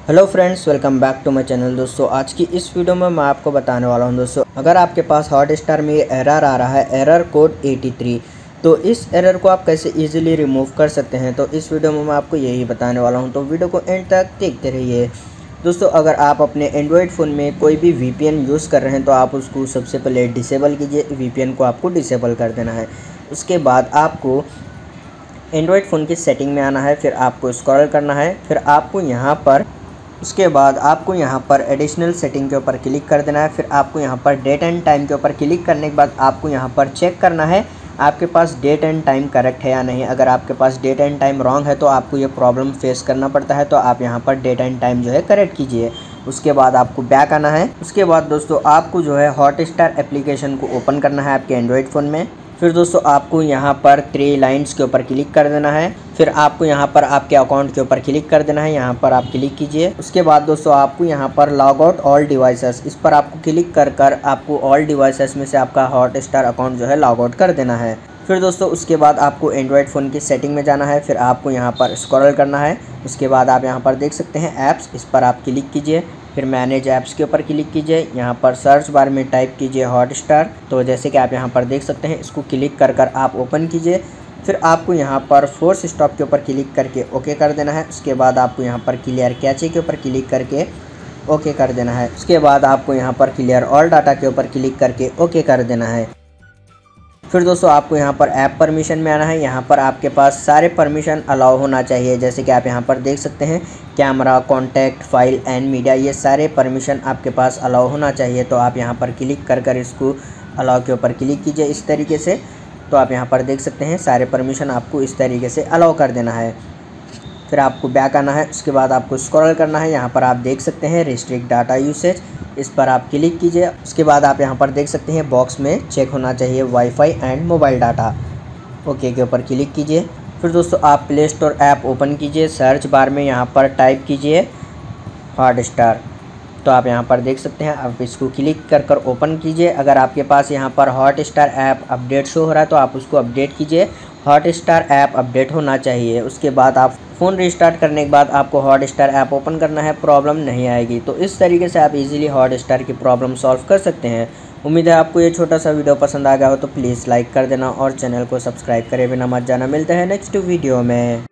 Hello friends, welcome back to my channel. दोस्तों आज की इस वीडियो में मैं आपको बताने वाला हूं दोस्तों, अगर आपके पास हॉटस्टार में एरर आ रहा है, एरर कोड 83, तो इस एरर को आप कैसे इजीली रिमूव कर सकते हैं, तो इस वीडियो में मैं आपको यही बताने वाला हूं। तो वीडियो को एंड तक देखते रहिए। दोस्तों अगर आप अपने एंड्रॉयड फ़ोन में कोई भी वीपीएन यूज़ कर रहे हैं तो आप उसको सबसे पहले डिसेबल कीजिए। वीपीएन को आपको डिसेबल कर देना है। उसके बाद आपको एंड्रॉयड फ़ोन की सेटिंग में आना है, फिर आपको स्क्रॉल करना है, फिर आपको यहाँ पर उसके बाद आपको यहाँ पर एडिशनल सेटिंग के ऊपर क्लिक कर देना है। फिर आपको यहाँ पर डेट एंड टाइम के ऊपर क्लिक करने के बाद आपको यहाँ पर चेक करना है आपके पास डेट एंड टाइम करेक्ट है या नहीं। अगर आपके पास डेट एंड टाइम रॉन्ग है तो आपको ये प्रॉब्लम फेस करना पड़ता है, तो आप यहाँ पर डेट एंड टाइम जो है करेक्ट कीजिए। उसके बाद आपको बैक आना है। उसके बाद दोस्तों आपको जो है हॉटस्टार एप्लीकेशन को ओपन करना है आपके एंड्रॉयड फ़ोन में। फिर दोस्तों आपको यहाँ पर 3 लाइन्स के ऊपर क्लिक कर देना है। फिर आपको यहाँ पर आपके अकाउंट के ऊपर क्लिक कर देना है, यहाँ पर आप क्लिक कीजिए। उसके बाद दोस्तों आपको यहाँ पर लॉग आउट ऑल डिवाइसेस, इस पर आपको क्लिक कर आपको ऑल डिवाइसेस में से आपका हॉटस्टार अकाउंट जो है लॉग आउट कर देना है। फिर दोस्तों उसके बाद आपको एंड्रॉयड फ़ोन की सेटिंग में जाना है। फिर आपको यहाँ पर स्क्रॉल करना है। उसके बाद आप यहाँ पर देख सकते हैं ऐप्स, इस पर आप क्लिक कीजिए। फिर मैनेज ऐप्स के ऊपर क्लिक कीजिए। यहाँ पर सर्च बार में टाइप कीजिए हॉटस्टार। तो जैसे कि आप यहाँ पर देख सकते हैं, इसको क्लिक कर आप ओपन कीजिए। फिर आपको यहाँ पर फोर्स स्टॉप के ऊपर क्लिक करके ओके कर देना है। उसके बाद आपको यहाँ पर क्लियर कैचे के ऊपर क्लिक करके ओके कर देना है। उसके बाद आपको यहाँ पर क्लियर ऑल डाटा के ऊपर क्लिक करके ओके कर देना है। फिर दोस्तों आपको यहाँ पर ऐप परमिशन में आना है। यहाँ पर आपके पास सारे परमिशन अलाउ होना चाहिए, जैसे कि आप यहाँ पर देख सकते हैं camera, contact, file and media, ये सारे परमिशन आपके पास अलाउ होना चाहिए। तो आप यहाँ पर क्लिक कर इसको अलाउ के ऊपर क्लिक कीजिए इस तरीके से। तो आप यहाँ पर देख सकते हैं सारे परमिशन आपको इस तरीके से अलाउ कर देना है। फिर आपको बैक आना है। उसके बाद आपको स्क्रॉल करना है। यहाँ पर आप देख सकते हैं रिस्ट्रिक्ट डाटा यूसेज, इस पर आप क्लिक कीजिए। उसके बाद आप यहाँ पर देख सकते हैं बॉक्स में चेक होना चाहिए wifi and mobile data, okay के ऊपर क्लिक कीजिए। फिर दोस्तों आप प्ले स्टोर ऐप ओपन कीजिए। सर्च बार में यहाँ पर टाइप कीजिए हॉटस्टार। तो आप यहाँ पर देख सकते हैं, आप इसको क्लिक कर ओपन कीजिए। अगर आपके पास यहाँ पर हॉटस्टार ऐप अपडेट शो हो रहा है तो आप उसको अपडेट कीजिए। हॉटस्टार ऐप अपडेट होना चाहिए। उसके बाद आप फ़ोन रिस्टार्ट करने के बाद आपको हॉटस्टार ऐप ओपन करना है, प्रॉब्लम नहीं आएगी। तो इस तरीके से आप इजीली हॉटस्टार की प्रॉब्लम सॉल्व कर सकते हैं। उम्मीद है आपको ये छोटा सा वीडियो पसंद आ गया हो, तो प्लीज़ लाइक कर देना और चैनल को सब्सक्राइब करे बिना मत जाना। मिलते हैं नेक्स्ट वीडियो में।